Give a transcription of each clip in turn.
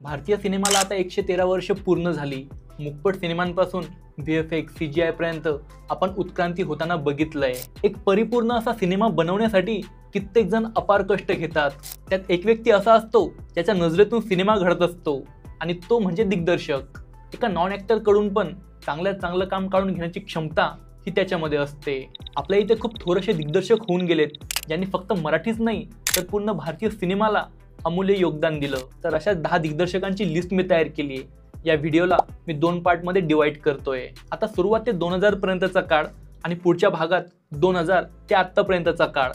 भारतीय सिनेमाला आता 113 वर्ष पूर्ण झाली. मुकपट सिनेमांपासून VFX CGI पर्यंत आपण उत्क्रांती होताना बघितलंय. एक परिपूर्ण असा सिनेमा बनवण्यासाठी कित्येक जण अपार कष्ट घेतात. त्यात एक व्यक्ती असा असतो ज्याच्या नजरेतून सिनेमा घडत असतो आणि तो म्हणजे दिग्दर्शक. एका नॉन ॲक्टर कडून पण चांगल्यात चांगलं काम काढून घेण्याची क्षमता ही त्याच्यामध्ये असते. आपल्या इथे खूप थोडेसे दिग्दर्शक होऊन गेलेत ज्यांनी फक्त मराठीच नाही तर पूर्ण भारतीय सिनेमाला अमूल्य योगदान दिलं. तर अशा 10 दिग्दर्शकांची लिस्ट मी तयार केली आहे. या व्हिडिओला मी 2 पार्टमध्ये डिवाइड करतोय. आता सुरुवात ते 2000 पर्यंतचा काळ आणि पुढच्या भागात 2000 ते आत्तापर्यंतचा काळ.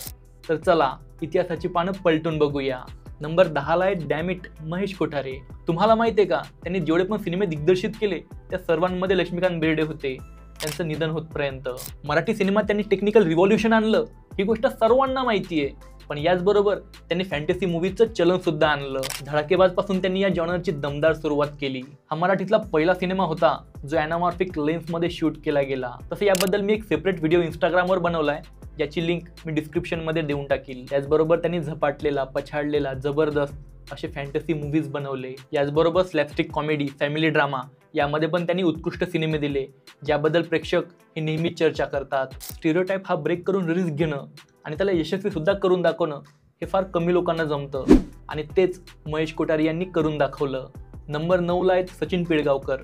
तर चला इतिहासाची पानं पलटून बघूया. नंबर 10 ला आहे डॅम इट महेश कोठारे. तुम्हाला माहिती आहे का, त्यांनी जेवढे पण सिनेमे दिग्दर्शित केले त्या सर्वांमध्ये लक्ष्मीकांत बेर्डे होते. त्यांचं निधन होतपर्यंत मराठी सिनेमात त्यांनी टेक्निकल रिव्हॉल्युशन आणलं, ही गोष्ट सर्वांना माहिती आहे. पण याचबरोबर त्यांनी फॅन्टसी मूवीजचं चलन सुद्धा आणलं. धडाकेबाज पासून त्यांनी या जॉनरची दमदार सुरुवात केली. हा मराठीतला पहिला सिनेमा होता जो अॅनामॉर्फिक लेन्समध्ये शूट केला गेला. तसं याबद्दल मी एक सेपरेट व्हिडिओ इंस्टाग्रामवर बनवलाय, ज्याची लिंक मी डिस्क्रिप्शनमध्ये देऊन टाकील. त्याचबरोबर त्यांनी झपाटलेला, पछाडलेला, जबरदस्त असे फॅन्टसी मूवीज बनवले. याचबरोबर स्लॅपस्टिक कॉमेडी, फॅमिली ड्रामा यामध्ये पण त्यांनी उत्कृष्ट सिनेमे दिले, ज्याबद्दल प्रेक्षक हे नेहमीच चर्चा करतात. स्टिरियोटाइप हा ब्रेक करून रिस्क घेणं आणि त्याला यशस्वी सुद्धा करून दाखवणं हे फार कमी लोकांना जमतं आणि तेच महेश कोठारे यांनी करून दाखवलं. नंबर 9 ला आहेत सचिन पिळगावकर.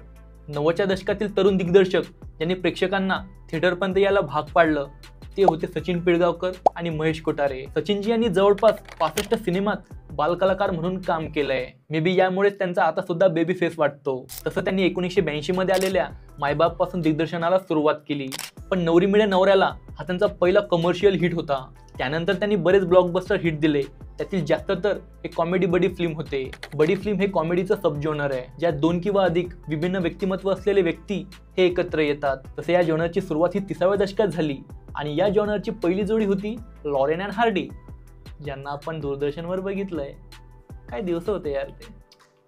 90च्या दशकातील तरुण दिग्दर्शक ज्यांनी प्रेक्षकांना थिएटरपर्यंत यायला भाग पाडलं ते होते सचिन पिळगावकर आणि महेश कोठारे. सचिनजी यांनी जवळपास 65 सिनेमात बालकलाकार म्हणून काम केलंय. मे बी यामुळेच त्यांचा आता सुद्धा बेबी फेस वाटतो. तसं त्यांनी 1982 मध्ये आलेल्या मायबाप पासून दिग्दर्शनाला सुरुवात केली. पण नवरी मिळे नवऱ्याला हा त्यांचा पहिला कमर्शियल हिट होता. त्यानंतर त्यांनी बरेच ब्लॉकबस्टर हिट दिले. त्यातील जास्त तर हे कॉमेडी बडी फिल्म होते. बडी फिल्म हे कॉमेडीचं सब जॉनर आहे, ज्यात 2 किंवा अधिक विभिन्न व्यक्तिमत्व असलेले व्यक्ती हे एकत्र येतात. तसे या जॉनरची सुरुवात ही 30व्या दशकात झाली आणि या जॉनरची पहिली जोडी होती लॉरेन अँड हार्डी, ज्यांना आपण दूरदर्शनवर बघितलंय. काय दिवस होते यार ते.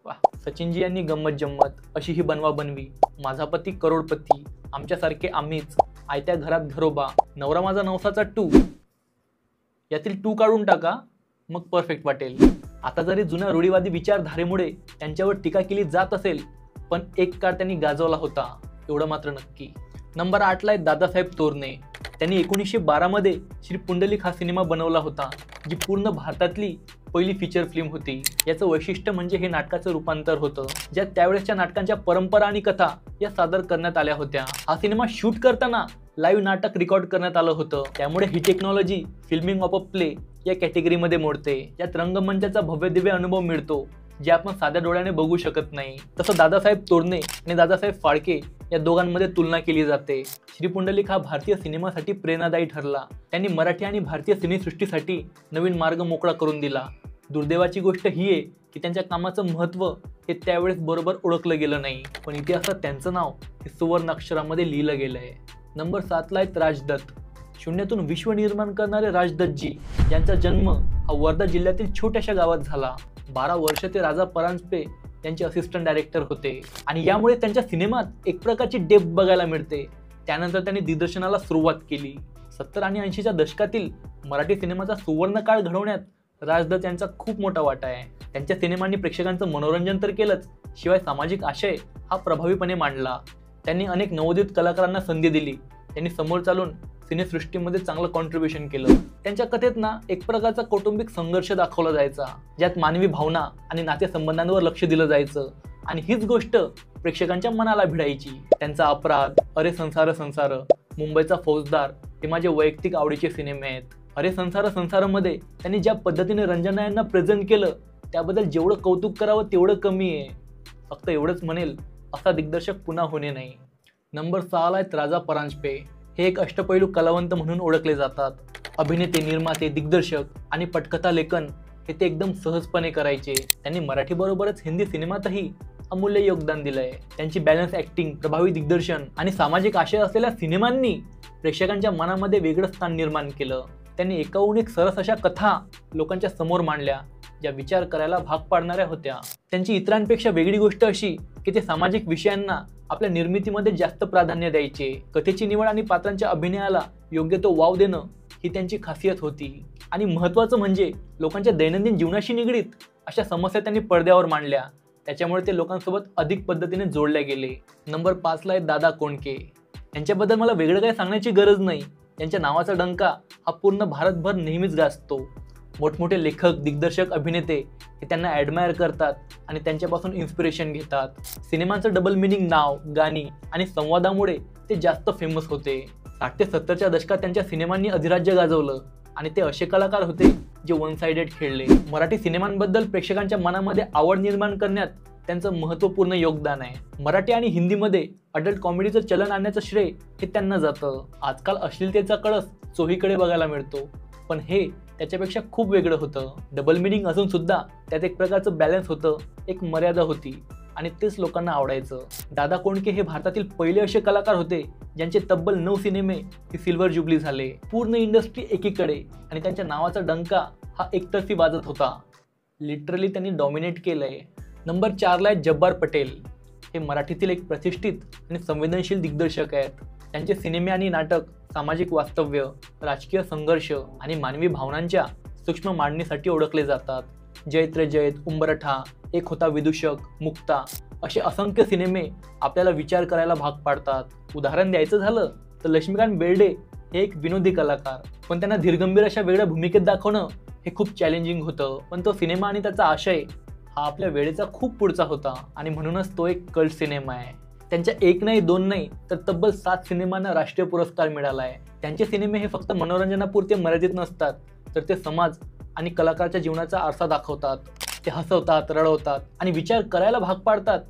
वाह. सचिनजी यांनी गंमत जम्मत, अशी ही बनवा बनवी, माझा पती करोडपती, आमच्यासारखे आम्हीच, आयत्या घरात घरोबा, नवरा माझा नवसाचा 2 यातील 2 काढून टाका, मग परफेक्ट वाटेल. आता जरी जुन्या रूढीवादी विचारधारेमुळे त्यांच्यावर टीका केली जात असेल, पण एक काळ त्यांनी गाजवला होता, एवढं मात्र नक्की. नंबर 8 ला आहे दादासाहेब तोरणे. त्यांनी 1912 मध्ये श्री पुंडलिक हा सिनेमा बनवला होता, जी पूर्ण भारतातली पहिली फीचर फिल्म होती. याचं वैशिष्ट्य म्हणजे हे नाटकाचं रूपांतर होतं, ज्यात त्यावेळेसच्या नाटकांच्या परंपरा आणि कथा या सादर करण्यात आल्या होत्या. हा सिनेमा शूट करताना लाईव्ह नाटक रेकॉर्ड करण्यात आलं होतं. त्यामुळे ही technology filming of a play या कॅटेगरीमध्ये मोडते. यात रंगमंचाचा भव्यदिव्य अनुभव मिळतो, जे आपण साध्या डोळ्याने बघू शकत नाही. तसं दादासाहेब तोरणे आणि दादासाहेब फाळके या दोघांमध्ये तुलना केली जाते. श्री पुंडलिक हा भारतीय सिनेमासाठी प्रेरणादायी ठरला. त्यांनी मराठी आणि भारतीय सिनेसृष्टीसाठी नवीन मार्ग मोकळा करून दिला. दुर्दैवाची गोष्ट ही आहे की त्यांच्या कामाचं महत्त्व हे त्यावेळेस बरोबर ओळखलं गेलं नाही, पण इतिहासात त्यांचं नाव हे सुवर्ण अक्षरामध्ये लिहिलं गेलं आहे. नंबर 7 ला आहेत राजदत्त. शून्यातून विश्व निर्माण करणारे राजदत्तजी यांचा जन्म हा वर्धा जिल्ह्यातील छोट्याशा गावात झाला. 12 वर्ष ते राजा परांजपे यांचे असिस्टंट डायरेक्टर होते आणि यामुळे त्यांच्या सिनेमात एक प्रकारची डेप्थ बघायला मिळते. त्यानंतर त्यांनी दिग्दर्शनाला सुरुवात केली. 70 आणि 80च्या दशकातील मराठी सिनेमाचा सुवर्ण काळ घडवण्यात राजदत्त यांचा खूप मोठा वाटा आहे. त्यांच्या सिनेमांनी प्रेक्षकांचं मनोरंजन तर केलंच, शिवाय सामाजिक आशय हा प्रभावीपणे मांडला. त्यांनी अनेक नवोदित कलाकारांना संधी दिली. त्यांनी समोर चालून सिनेसृष्टीमध्ये चांगलं कॉन्ट्रीब्युशन केलं. त्यांच्या कथेत ना एक प्रकारचा कौटुंबिक संघर्ष दाखवला जायचा, ज्यात मानवी भावना आणि नातेसंबंधांवर लक्ष दिलं जायचं आणि हीच गोष्ट प्रेक्षकांच्या मनाला भिडायची. त्यांचा अपराध, अरे संसार संसार, मुंबईचा फौजदार हे माझे वैयक्तिक आवडीचे सिनेमे आहेत. अरे संसार संसारमध्ये त्यांनी ज्या पद्धतीने रंजना यांना प्रेझेंट केलं त्याबद्दल जेवढं कौतुक करावं तेवढं कमी आहे. फक्त एवढंच म्हणेल, असा दिग्दर्शक पुन्हा होणे नाही. नंबर 6 ला आहेत राजा परांजपे. हे एक अष्टपैलू कलावंत म्हणून ओळखले जातात. अभिनेते, निर्माते, दिग्दर्शक आणि पटकथा लेखन हे ते एकदम सहजपणे करायचे. त्यांनी मराठीबरोबरच हिंदी सिनेमातही अमूल्य योगदान दिलंय. त्यांची बॅलन्स ॲक्टिंग, प्रभावी दिग्दर्शन आणि सामाजिक आशय असलेल्या सिनेमांनी प्रेक्षकांच्या मनामध्ये वेगळं स्थान निर्माण केलं. त्यांनी एकाहून एक सरस अशा कथा लोकांच्या समोर मांडल्या, ज्या विचार करायला भाग पाडणाऱ्या होत्या. त्यांची इतरांपेक्षा वेगळी गोष्ट अशी की ते सामाजिक विषयांना आपल्या निर्मितीमध्ये जास्त प्राधान्य द्यायचे. कथेची निवड आणि पात्रांच्या अभिनयाला योग्य तो वाव देणं ही त्यांची खासियत होती. आणि महत्त्वाचं म्हणजे लोकांच्या दैनंदिन जीवनाशी निगडीत अशा समस्या त्यांनी पडद्यावर मांडल्या. त्याच्यामुळे ते लोकांसोबत अधिक पद्धतीने जोडले गेले. नंबर 5 ला आहे दादा कोंडके. यांच्याबद्दल मला वेगळं काही सांगण्याची गरज नाही. यांच्या नावाचा डंका हा पूर्ण भारतभर नेहमीच गाजतो. मोठमोठे लेखक, दिग्दर्शक, अभिनेते हे त्यांना ॲडमायर करतात आणि त्यांच्यापासून इन्स्पिरेशन घेतात. सिनेमांचं डबल मिनिंग नाव, गाणी आणि संवादामुळे ते जास्त फेमस होते. 60 ते 70च्या दशकात त्यांच्या सिनेमांनी अधिराज्य गाजवलं आणि ते असे कलाकार होते जे वन साइडेड खेळले. मराठी सिनेमांबद्दल प्रेक्षकांच्या मनामध्ये आवड निर्माण करण्यात त्यांचं महत्त्वपूर्ण योगदान आहे. मराठी आणि हिंदीमध्ये अडल्ट कॉमेडीचं चलन आणण्याचं श्रेय हे त्यांना जातं. आजकाल अश्लीलतेचा कळस चोहीकडे बघायला मिळतो, पण हे त्याच्यापेक्षा खूप वेगळं होतं. डबल मिनिंग असून सुद्धा त्यात एक प्रकारचं बॅलन्स होतं, एक मर्यादा होती आणि तेच लोकांना आवडायचं. दादा कोंडके हे भारतातील पहिले असे कलाकार होते ज्यांचे तब्बल 9 सिनेमे हे सिल्वर जुबली झाले. पूर्ण इंडस्ट्री एकीकडे आणि त्यांच्या नावाचा डंका हा एकतर्फी वाजत होता. लिटरली त्यांनी डॉमिनेट केलंय. नंबर 4 ला आहे जब्बार पटेल. हे मराठीतील एक प्रतिष्ठित आणि संवेदनशील दिग्दर्शक आहेत. त्यांचे सिनेमे आणि नाटक सामाजिक वास्तव्य, राजकीय संघर्ष आणि मानवी भावनांच्या सूक्ष्म मांडणीसाठी ओळखले जातात. जैत रे जैत, उंबरठा, एक होता विदूषक, मुक्ता असे असंख्य सिनेमे आपल्याला विचार करायला भाग पाडतात. उदाहरण द्यायचं झालं तर लक्ष्मीकांत बेर्डे हे एक विनोदी कलाकार, पण त्यांना धीरगंभीर अशा वेगळ्या भूमिकेत दाखवणं हे खूप चॅलेंजिंग होतं. पण तो सिनेमा आणि त्याचा आशय हा आपल्या वेळेचा खूप पुढचा होता आणि म्हणूनच तो एक कल्ट सिनेमा आहे. त्यांच्या 1 नाही 2 नाही तर तब्बल 7 सिनेमांना राष्ट्रीय पुरस्कार मिळाला आहे. त्यांचे सिनेमे हे फक्त मनोरंजनापुरते मर्यादित नसतात, तर ते समाज आणि कलाकाराच्या जीवनाचा आरसा दाखवतात. ते हसवतात, रडवतात आणि विचार करायला भाग पाडतात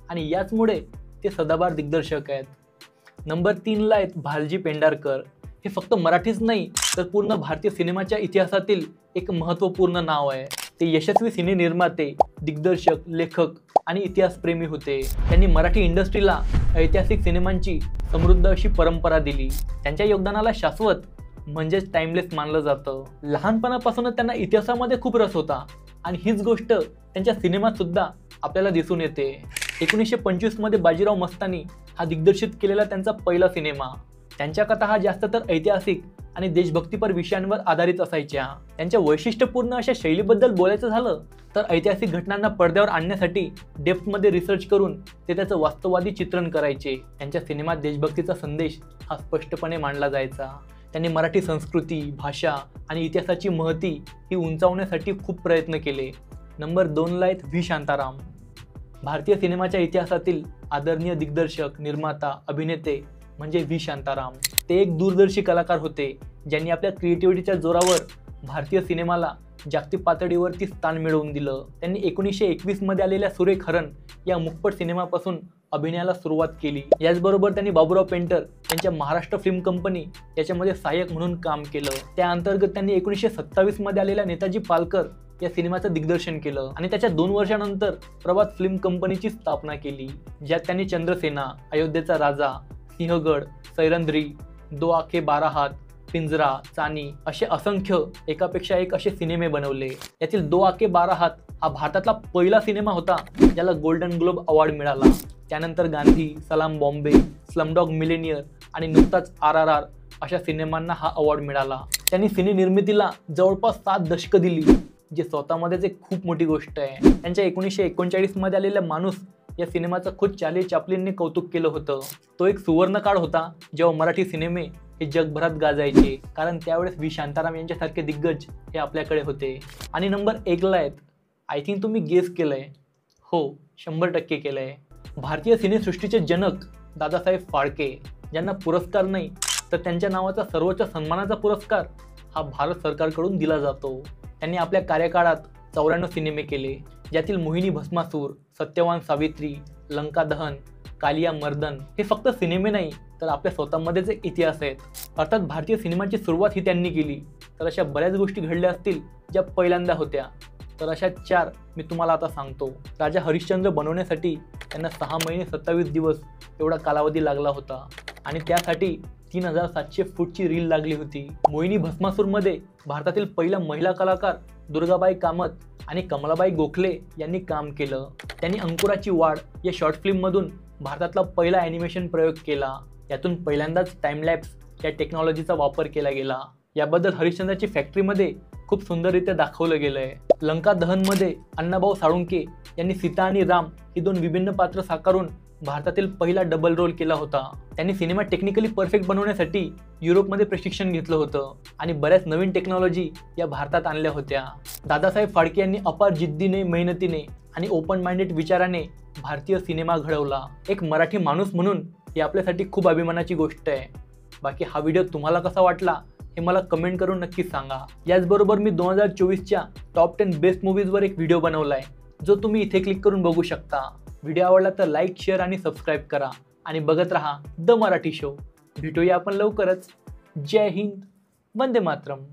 आणि याचमुळे ते सदाबहार दिग्दर्शक आहेत. नंबर 3 ला आहेत भालजी पेंढारकर. हे फक्त मराठीच नाही तर पूर्ण भारतीय सिनेमाच्या इतिहासातील एक महत्त्वपूर्ण नाव आहे. ते यशस्वी सिने निर्माते, दिग्दर्शक, लेखक आणि इतिहासप्रेमी होते. त्यांनी मराठी इंडस्ट्रीला ऐतिहासिक सिनेमांची समृद्ध अशी परंपरा दिली. त्यांच्या योगदानाला शाश्वत म्हणजेच टाइमलेस मानलं जातं. लहानपणापासूनच त्यांना इतिहासामध्ये खूप रस होता आणि हीच गोष्ट त्यांच्या सिनेमात सुद्धा आपल्याला दिसून येते. 1925 मध्ये बाजीराव मस्तानी हा दिग्दर्शित केलेला त्यांचा पहिला सिनेमा. त्यांच्या कथा हा जास्त तर ऐतिहासिक आणि देशभक्तीपर विषयांवर आधारित असायच्या. त्यांच्या वैशिष्ट्यपूर्ण अशा शैलीबद्दल बोलायचं झालं तर ऐतिहासिक घटनांना पडद्यावर आणण्यासाठी डेप्थमध्ये रिसर्च करून ते त्याचं वास्तववादी चित्रण करायचे. त्यांच्या सिनेमात देशभक्तीचा संदेश हा स्पष्टपणे मांडला जायचा. त्यांनी मराठी संस्कृती, भाषा आणि इतिहासाची महती ही उंचावण्यासाठी खूप प्रयत्न केले. नंबर 2 ला आहेत व्ही शांताराम. भारतीय सिनेमाच्या इतिहासातील आदरणीय दिग्दर्शक, निर्माता, अभिनेते म्हणजे व्ही शांताराम. ते एक दूरदर्शी कलाकार होते ज्यांनी आपल्या क्रिएटिव्हिटीच्या जोरावर भारतीय सिनेमाला जागतिक पातळीवरती स्थान मिळवून दिलं. त्यांनी 1921 मध्ये आलेल्या सुरेख हरण या मुकपट सिनेमापासून अभिनयाला सुरुवात केली. याचबरोबर त्यांनी बाबूराव पेंटर यांच्या महाराष्ट्र फिल्म कंपनी याच्यामध्ये सहाय्यक म्हणून काम केलं. त्या अंतर्गत त्यांनी 1927 मध्ये आलेल्या नेताजी पालकर या सिनेमाचं दिग्दर्शन केलं आणि त्याच्या 2 वर्षानंतर प्रभात फिल्म कंपनीची स्थापना केली, ज्यात त्यांनी चंद्रसेना, अयोध्येचा राजा, सिंहगड, सैरंध्री, 2 आंखें 12 हात, पिंजरा, चानी असे असंख्य एकापेक्षा एक असे सिनेमे बनवले. यातील 2 आंखें 12 हात हा भारतातला पहिला सिनेमा होता ज्याला गोल्डन ग्लोब अवॉर्ड मिळाला. त्यानंतर गांधी, सलाम बॉम्बे, स्लमडॉग मिलेनियर आणि नुकताच RRR अशा सिनेमांना हा अवॉर्ड मिळाला. त्यांनी सिने निर्मितीला जवळपास 7 दशकं दिली, जे स्वतःमध्येच एक खूप मोठी गोष्ट आहे. त्यांच्या 1939 मध्ये आलेल्या माणूस या सिनेमाचं खुद चार्ली चॅप्लिनने कौतुक केलं होतं. तो एक सुवर्ण काळ होता जेव्हा मराठी सिनेमे हे जगभरात गाजायचे, कारण त्यावेळेस व्ही शांताराम यांच्यासारखे दिग्गज हे आपल्याकडे होते. आणि नंबर 1 ला आहेत, आय थिंक तुम्ही गेस केलंय, हो 100% केलंय, भारतीय सिनेसृष्टीचे जनक दादासाहेब फाळके, ज्यांना पुरस्कार नाही तर त्यांच्या नावाचा सर्वोच्च सन्मानाचा पुरस्कार हा भारत सरकारकडून दिला जातो. त्यांनी आपल्या कार्यकाळात 94 सिनेमे केले, ज्यातील मोहिनी भस्मासूर, सत्यवान सावित्री, लंका दहन, कालिया मर्दन हे फक्त सिनेमे नाही तर आपल्या स्वतःमध्येच एक इतिहास आहेत. अर्थात भारतीय सिनेमाची सुरुवात ही त्यांनी केली, तर अशा बऱ्याच गोष्टी घडल्या असतील ज्या पहिल्यांदा होत्या. तर अशा 4 मी तुम्हाला आता सांगतो. राजा हरिश्चंद्र बनवण्यासाठी त्यांना 6 महिने 27 दिवस एवढा कालावधी लागला होता आणि त्यासाठी 3700 फूटची रील लागली होती. मोहिनी भस्मासूरमध्ये भारतातील पहिल्या महिला कलाकार दुर्गाबाई कामत आणि कमलाबाई गोखले यांनी काम केलं. त्यांनी अंकुराची वाढ या शॉर्ट फिल्ममधून भारतातला पहिला ॲनिमेशन प्रयोग केला. यातून पहिल्यांदाच टाइमलॅप्स या टेक्नॉलॉजीचा वापर केला गेला. याबद्दल हरिश्चंद्रची फॅक्टरीमध्ये खूप सुंदररित्या दाखवलं गेलंय. लंका दहनमध्ये अण्णाभाऊ साळुंके यांनी सीता आणि राम ही दोन विभिन्न पात्र साकारून भारतातील पहिला डबल रोल केला होता. त्यांनी सिनेमा टेक्निकली परफेक्ट बनवण्यासाठी युरोपमध्ये प्रशिक्षण घेतलं होतं आणि बऱ्याच नवीन टेक्नॉलॉजी या भारतात आणल्या होत्या. दादासाहेब फाळके यांनी अपार जिद्दीने, मेहनतीने आणि ओपन माइंडेड विचाराने भारतीय सिनेमा घडवला. एक मराठी माणूस म्हणून ही आपल्यासाठी खूप अभिमानाची गोष्ट आहे. बाकी हा व्हिडिओ तुम्हाला कसा वाटला हे मला कमेंट करून नक्की सांगा. याचबरोबर मी 2024च्या टॉप 10 बेस्ट मूवीजवर एक व्हिडिओ बनवला आहे, जो तुम्ही इथे क्लिक करून बघू शकता. व्हिडिओ आवडला तर लाईक, शेअर आणि सबस्क्राईब करा आणि बघत राहा द मराठी शो. भेटूया आपण लवकरच. जय हिंद, वंदे मातरम.